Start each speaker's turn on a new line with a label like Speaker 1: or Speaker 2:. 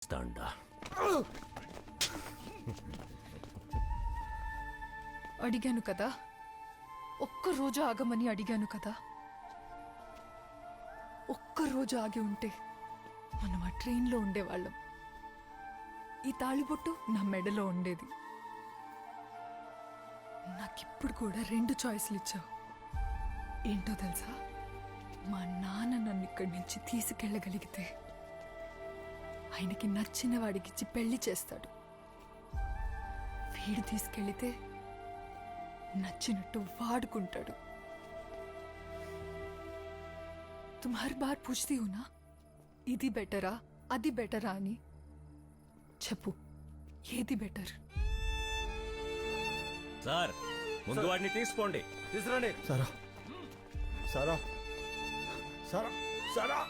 Speaker 1: తాండా
Speaker 2: అడిగాను కదా, ఒక్కరోజు ఆగమని అడిగాను కదా. ఒక్కరోజు ఆగి ఉంటే మనం ఆ ట్రైన్లో ఉండేవాళ్ళం. ఈ తాళిబొట్టు నా మెడలో ఉండేది. నాకిప్పుడు కూడా 2 చాయిస్లు ఇచ్చావు. ఏంటో తెలుసా, మా నాన్న నన్ను ఇక్కడి నుంచి తీసుకెళ్ళగలిగితే ఆయనకి నచ్చిన వాడికిచ్చి పెళ్లి చేస్తాడు. వీడు తీసుకెళ్లితే నచ్చినట్టు వాడుకుంటాడు. तुम हर बार पूछती हो ना, ఇది బెటరా అది బెటరా అని. చెప్పు, ఏది బెటర్?
Speaker 1: సార్, ముందు వాడిని తీసుకోండి.
Speaker 3: తీసుకురండి.
Speaker 4: సారా సారా సారా సారా